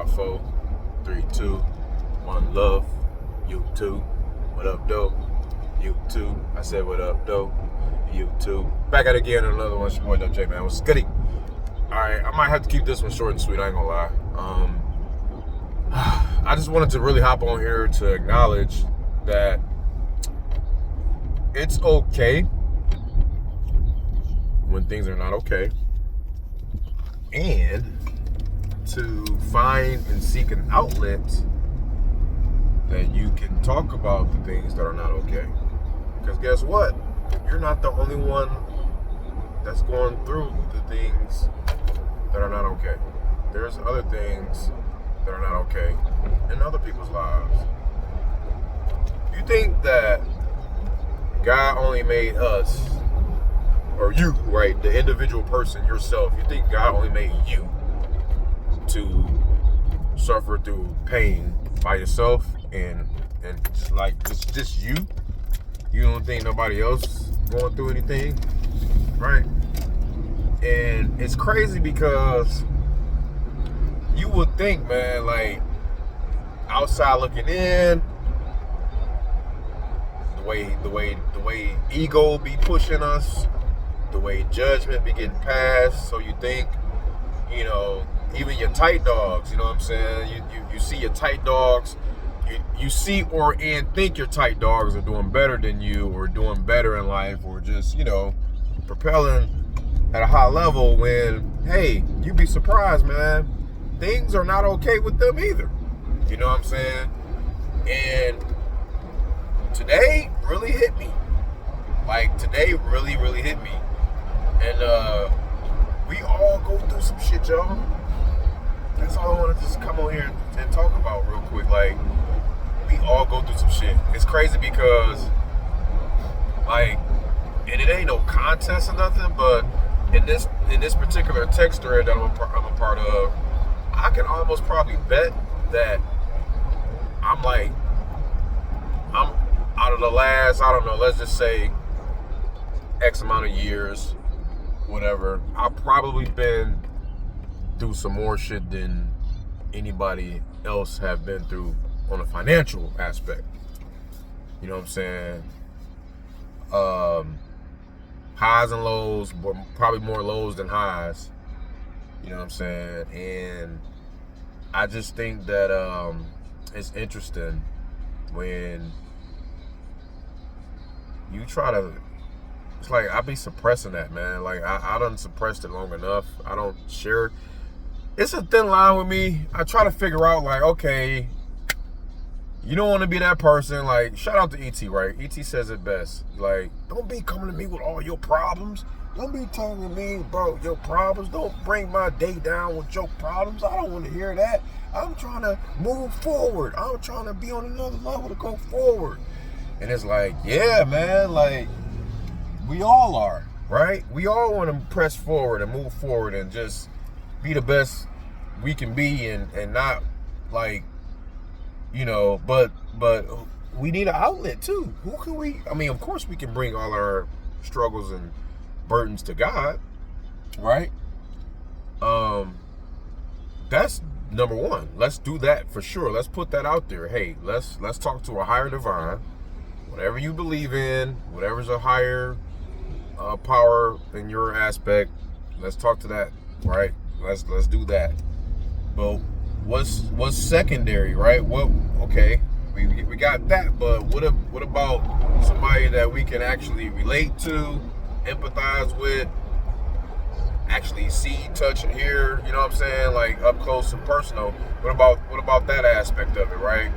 5, 4, 3, 2, 1. Love. YouTube. What up, dope? YouTube. I said, what up, dope? YouTube. Back at it again on another one. It's your boy, Dope J, man. What's goody? Alright, I might have to keep this one short and sweet. I ain't gonna lie. I just wanted to really hop on here to acknowledge that it's okay when things are not okay, and to find and seek an outlet that you can talk about the things that are not okay. Because guess what? You're not the only one that's going through the things that are not okay. There's other things that are not okay in other people's lives. You think that God only made us, or you, right, the individual person, yourself, you think God only made you to suffer through pain by yourself and just like just you? You don't think nobody else going through anything, right? And it's crazy because you would think, man, like outside looking in, the way ego be pushing us, the way judgment be getting passed. So you think, you know, even your tight dogs, you know what I'm saying? You see your tight dogs, you see and think your tight dogs are doing better than you, or doing better in life, or just, you know, propelling at a high level, when, hey, you'd be surprised, man, things are not okay with them either. You know what I'm saying? And today really hit me. Like, today really, really hit me. And we all go through some shit, y'all. That's all I want to just come on here and talk about real quick. Like, we all go through some shit. It's crazy because, like, and it ain't no contest or nothing, but in this particular text thread that I'm a part of, I can almost probably bet that I'm out of the last, I don't know, let's just say X amount of years, whatever, I've probably been through some more shit than anybody else have been through on a financial aspect. You know what I'm saying? Highs and lows, but probably more lows than highs. You know what I'm saying? And I just think that it's interesting when you try to, it's like I be suppressing that, man. Like I done suppressed it long enough. I don't share it. It's a thin line with me. I try to figure out, like, okay, you don't want to be that person. Like, shout out to E.T., right? E.T. says it best. Like, don't be coming to me with all your problems. Don't be talking to me about your problems. Don't bring my day down with your problems. I don't want to hear that. I'm trying to move forward. I'm trying to be on another level to go forward. And it's like, yeah, man, like, we all are, right? We all want to press forward and move forward and just be the best we can be, and not, like, you know, but we need an outlet too. Who can we, I mean, of course we can bring all our struggles and burdens to God, right? That's number one. Let's do that for sure. Let's put that out there. Hey, let's talk to a higher divine, whatever you believe in, whatever's a higher power in your aspect. Let's talk to that, right? Let's do that. But what's secondary, right? Well, okay, we got that, but what about somebody that we can actually relate to, empathize with, actually see, touch, and hear? You know what I'm saying? Like, up close and personal. What about that aspect of it, right?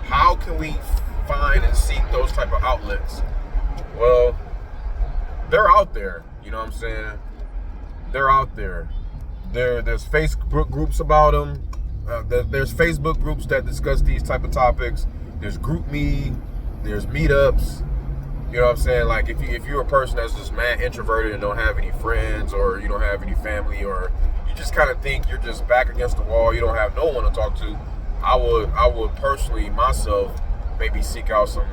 How can we find and seek those type of outlets? Well, they're out there. You know what I'm saying? They're out there. There's Facebook groups about them. There's Facebook groups that discuss these type of topics. There's GroupMe. There's meetups. You know what I'm saying? Like, if you're a person that's just mad introverted and don't have any friends, or you don't have any family, or you just kind of think you're just back against the wall, you don't have no one to talk to, I would personally myself maybe seek out some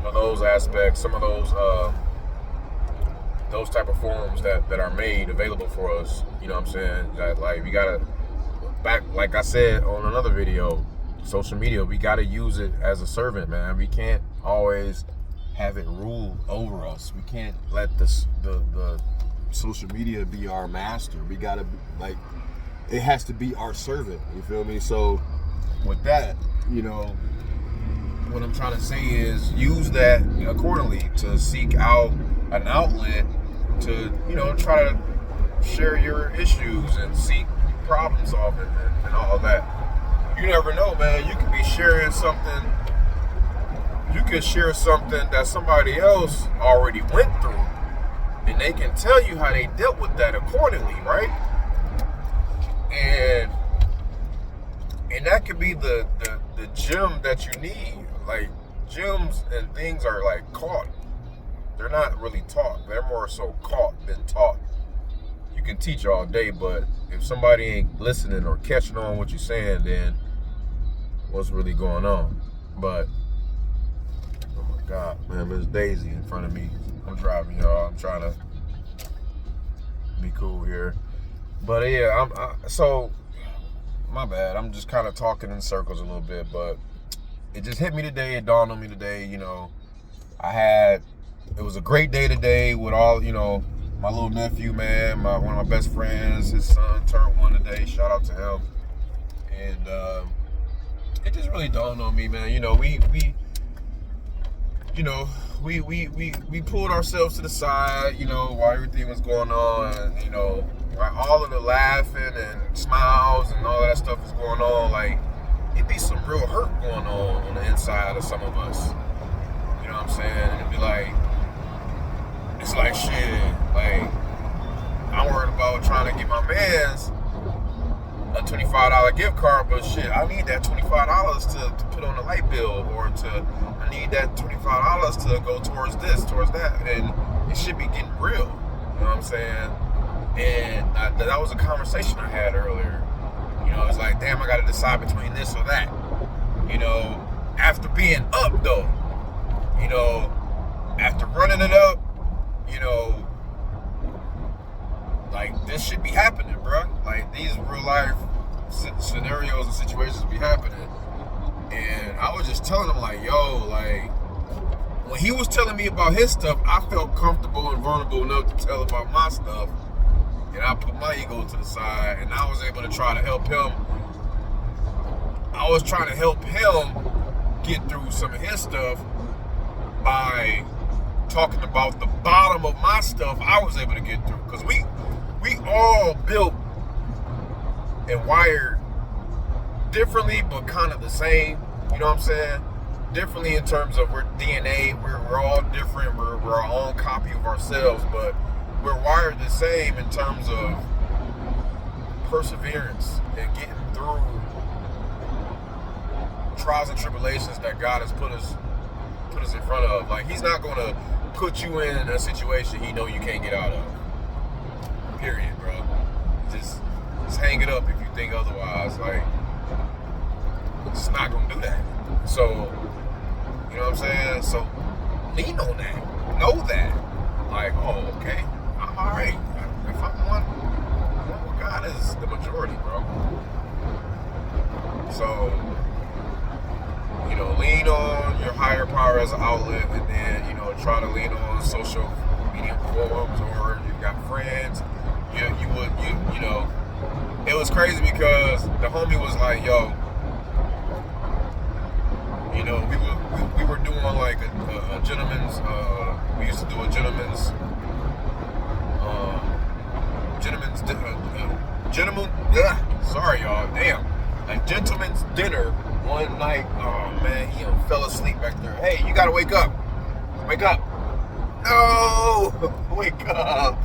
of those aspects, some of those type of forums that are made available for us. You know what I'm saying? That, like, we gotta back, like I said on another video, social media, we got to use it as a servant, man. We can't always have it rule over us. We can't let the social media be our master. We got to, like, it has to be our servant. You feel me? So with that, you know, what I'm trying to say is use that accordingly to seek out an outlet to, you know, try to share your issues and seek problem solving and all that. You never know, man. You could be sharing something. You could share something that somebody else already went through, and they can tell you how they dealt with that accordingly, right? And that could be the gem that you need. Like, gems and things are like caught. They're not really taught. They're more so caught than taught. You can teach all day, but if somebody ain't listening or catching on what you're saying, then what's really going on? But oh my God, man, Miss Daisy in front of me. I'm driving, y'all. I'm trying to be cool here. But yeah, so my bad. I'm just kind of talking in circles a little bit, but it just hit me today. It dawned on me today. You know, it was a great day today with all, you know, my little nephew, man, one of my best friends. His son turned 1 today. Shout out to him. And it just really dawned on me, man. You know, we pulled ourselves to the side, you know, while everything was going on, and, you know, while all of the laughing and smiles and all that stuff is going on, like, it'd be some real hurt going on the inside of some of us. You know what I'm saying? And it'd be like, it's like, shit, like, I'm worried about trying to get my mans a $25 gift card, but shit, I need that $25 to put on the light bill, or I need that $25 to go towards this, towards that, and it should be getting real. You know what I'm saying? And that was a conversation I had earlier. You know, it's like, damn, I got to decide between this or that. You know, after being up, though, you know, after running it up, you know, like, this should be happening, bro. Like, these real life scenarios and situations be happening. And I was just telling him, like, yo, like, when he was telling me about his stuff, I felt comfortable and vulnerable enough to tell about my stuff. And I put my ego to the side, and I was able to try to help him. I was trying to help him get through some of his stuff by talking about the bottom of my stuff I was able to get through. Because we all built and wired differently, but kind of the same. You know what I'm saying? Differently in terms of we're DNA. We're all different. We're our own copy of ourselves, but we're wired the same in terms of perseverance and getting through trials and tribulations that God has put us in front of. Like, he's not gonna put you in a situation he know you can't get out of. Period, bro. Just hang it up if you think otherwise. Like, it's not gonna do that. So, you know what I'm saying? So, lean on that. Know that. Like, oh, okay, I'm all right. If I'm one with God is the majority, bro. So, you know, lean on your higher power as an outlet, and then, you know, try to lean on social media forums, or you got friends. You know, it was crazy because the homie was like, yo, you know, we were doing like a gentleman's, we used to do a gentleman, sorry y'all, damn, a gentleman's dinner one night. Oh man, he fell asleep back there. Hey, you gotta wake up. Wake up. No, wake up.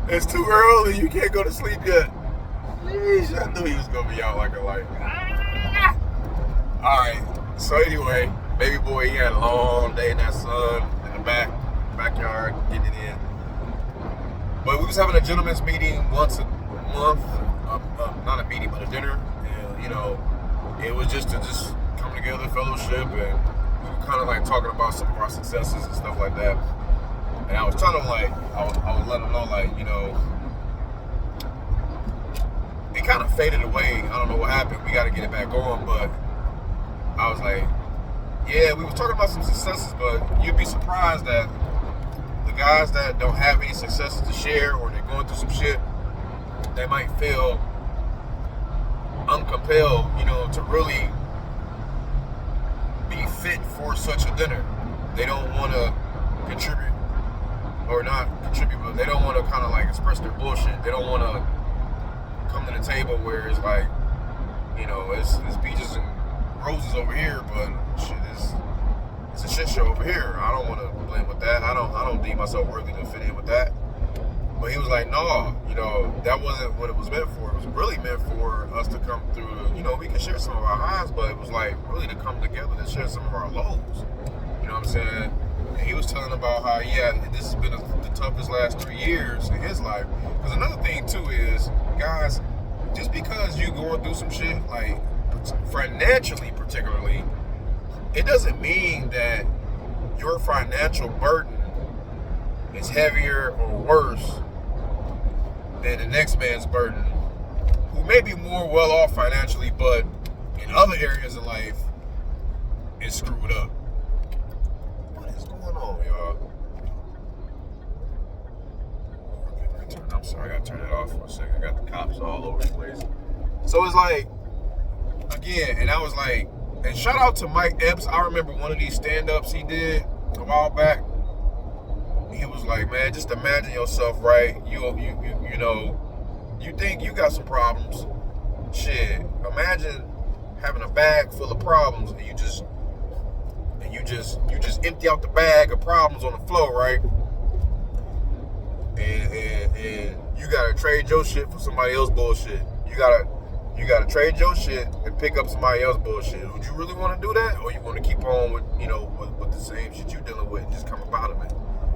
It's too early. You can't go to sleep yet. Jeez, I knew he was gonna be out like a light. All right. So anyway, baby boy, he had a long day in that sun in the backyard, getting it in. But we was having a gentleman's meeting once a month. Not a meeting, but a dinner. And, you know, it was just to come together, fellowship, and we were kind of like talking about some of our successes and stuff like that. And I was telling him, like, I was letting him know, like, you know, it kind of faded away. I don't know what happened. We got to get it back on, but I was like, yeah, we was talking about some successes, but you'd be surprised that the guys that don't have any successes to share, or they're going through some shit, they might feel uncompelled, to really be fit for such a dinner. They don't want to contribute, or not contribute, but they don't want to kind of like express their bullshit. They don't want to come to the table where it's like, it's peaches and roses over here, but shit, it's a shit show over here. I don't want to blend with that. I don't deem myself worthy to fit in with that. But he was like, no, that wasn't what it was meant for. It was really meant for us to come through. We can share some of our highs, but it was like really to come together to share some of our lows. You know what I'm saying? And he was telling about how, this has been the toughest last 3 years in his life. Because another thing too is, guys, just because you're going through some shit, like financially particularly, it doesn't mean that your financial burden is heavier or worse than the next man's burden, who may be more well off financially, but in other areas of life is screwed up. What is going on, y'all? I'm sorry, I gotta turn it off for a second. I got the cops all over the place. So it's like, again, and I was like, and shout out to Mike Epps. I remember one of these stand-ups he did a while back. He was like, man, just imagine yourself, right? You think you got some problems. Shit, imagine having a bag full of problems, and you just empty out the bag of problems on the floor, right? And you gotta trade your shit for somebody else's bullshit. You gotta trade your shit and pick up somebody else's bullshit. Would you really want to do that, or you want to keep on with with the same shit you're dealing with and just come up out of it?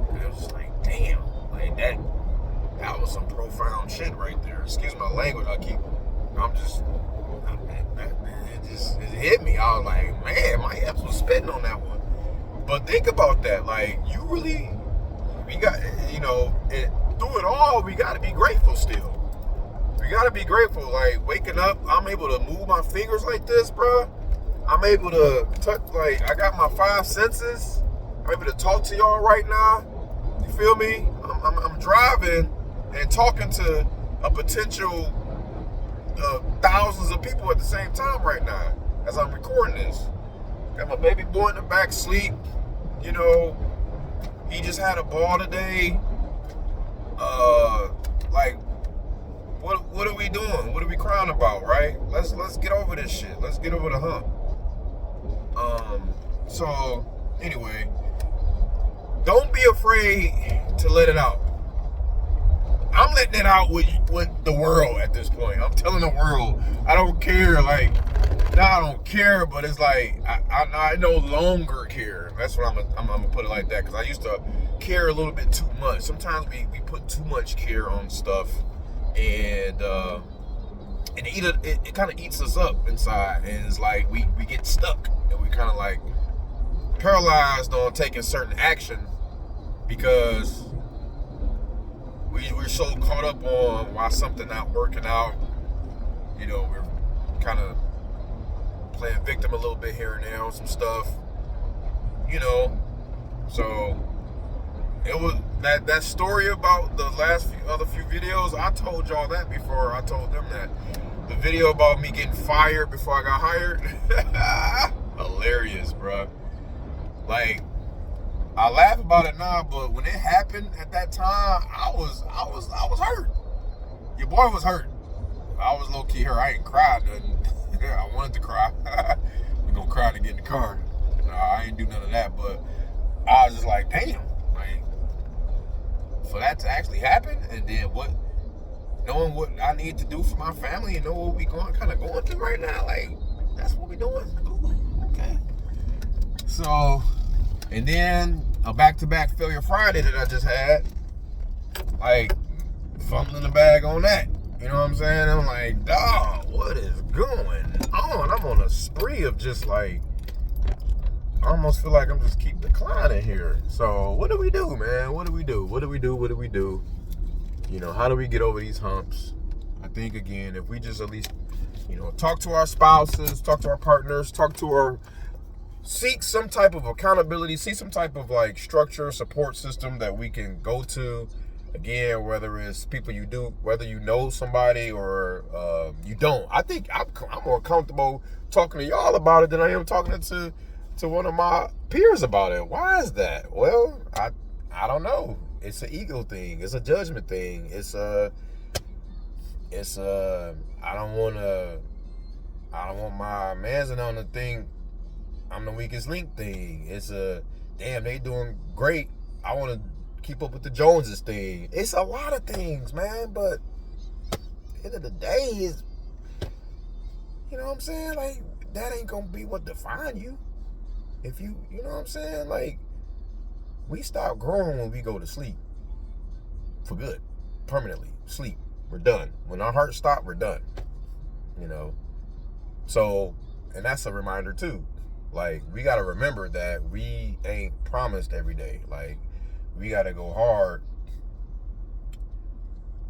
And it was just like, damn, like that was some profound shit right there. Excuse my language. It hit me. I was like, man, my Epps was spitting on that one. But think about that. Like, we got, through it all, we got to be grateful still. We got to be grateful. Like, waking up, I'm able to move my fingers like this, bro. I'm able to touch, like, I got my 5 senses. I'm able to talk to y'all right now. You feel me? I'm driving and talking to a potential thousands of people at the same time right now as I'm recording this. Got my baby boy in the back sleep. He just had a ball today. Like, what are we doing? What are we crying about, right? Let's get over this shit. Let's get over the hump. So anyway, don't be afraid to let it out. I'm letting it out with the world at this point. I'm telling the world, I don't care. Like, I don't care, but it's like I no longer care. That's what I'm gonna put it like that, because I used to care a little bit too much. Sometimes we put too much care on stuff, and it kind of eats us up inside, and it's like we get stuck, and we kind of like paralyzed on taking certain action because we're so caught up on why something not working out. We're kind of playing victim a little bit here and there on some stuff. So it was that story about the last few videos. I told y'all that before. I told them that the video about me getting fired before I got hired. Hilarious, bro. Like, I laugh about it now, but when it happened at that time, I was hurt. Your boy was hurt. I was low key hurt. I ain't cried nothing. I wanted to cry. We're gonna cry to get in the car. Nah, I ain't do none of that, but I was just like, damn, like, for that to actually happen, and then knowing what I need to do for my family and know what we going through right now, like, that's what we doing. Ooh, okay. So, and then a back-to-back failure Friday that I just had, like, fumbling the bag on that. You know what I'm saying? I'm like, dog, what is going on? I'm on a spree of just like, I almost feel like I'm just keep declining here. So what do we do, man? What do we do? How do we get over these humps? I think, again, if we just at least, talk to our spouses, talk to our partners, seek some type of accountability, see some type of like structure, support system that we can go to. Again, whether it's people whether you know somebody or you don't. I think I'm more comfortable talking to y'all about it than I am talking to one of my peers about it. Why is that? Well, I don't know. It's an ego thing. It's a judgment thing. I don't want my man's on the thing. I'm the weakest link thing. It's damn, they doing great. I want to keep up with the Joneses thing. It's a lot of things, man. But at the end of the day, is you know what I'm saying? Like, that ain't gonna be what define you. If you know what I'm saying? Like, we stop growing when we go to sleep. For good. Permanently. Sleep. We're done. When our hearts stop, we're done. So, and that's a reminder too. Like, we got to remember that we ain't promised every day. Like, we got to go hard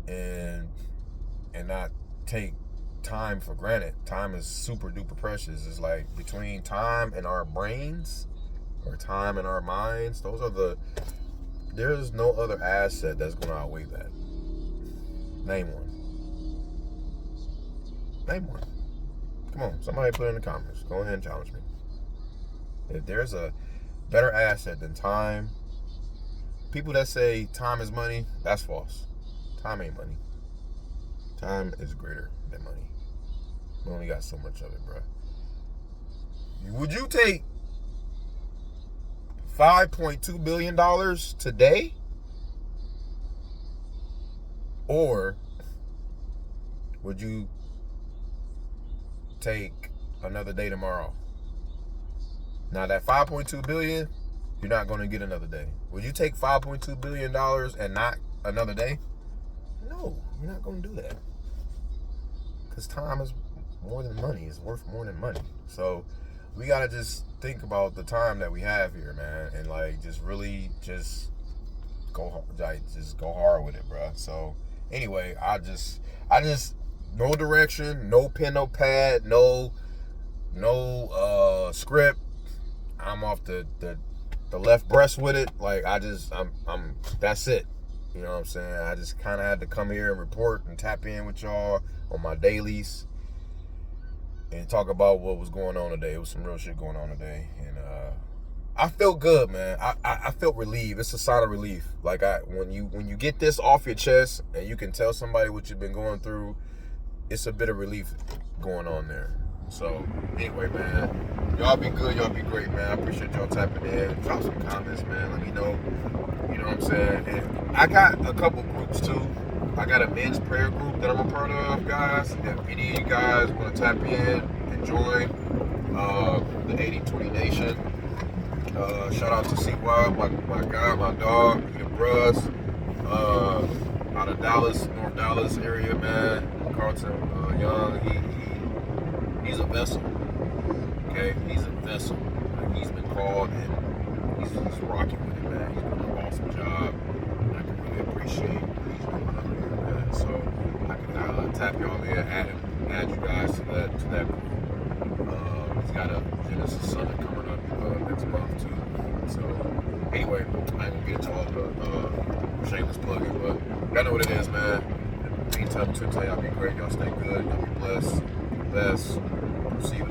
and not take time for granted. Time is super duper precious. It's like between time and our brains or time and our minds, there's no other asset that's going to outweigh that. Name one. Come on, somebody put it in the comments. Go ahead and challenge me. If there's a better asset than time, people that say time is money, that's false. Time ain't money. Time is greater than money. We only got so much of it, bro. Would you take $5.2 billion today? Or would you take another day tomorrow? Now, that $5.2 billion, you're not going to get another day. Would you take $5.2 billion and not another day? No, you're not going to do that. Because time is more than money. It's worth more than money. So we got to just think about the time that we have here, man. And like, just really just go hard with it, bro. So anyway, I just no direction, no pen, no pad, no script. I'm off the left breast with it. Like, I'm that's it. You know what I'm saying? I just kind of had to come here and report and tap in with y'all on my dailies and talk about what was going on today. It was some real shit going on today, and I felt good, man. I felt relieved. It's a sign of relief. Like, when you get this off your chest and you can tell somebody what you've been going through, it's a bit of relief going on there. So anyway, man, y'all be good. Y'all be great, man. I appreciate y'all tapping in. Drop some comments, man. Let me know. You know what I'm saying? And I got a couple groups too. I got a men's prayer group that I'm a part of, guys. If any of you guys want to tap in and join the 80/20 Nation, shout out to CY, my guy, my dog, Peter Bruss, out of Dallas, North Dallas area, man. Carlton Young, he's a vessel. Okay, he's a vessel. Like, he's been called and he's rocking with it, man. He's doing an awesome job. And I can really appreciate what he's doing over here, man. So I can tap y'all in, add you guys to that group. He's got a Genesis Summit coming up next month too. So anyway, I ain't gonna get into all the shameless plugging, but y'all know what it is, man. In the meantime, y'all be great. Y'all stay good. Y'all be blessed. Best. See you.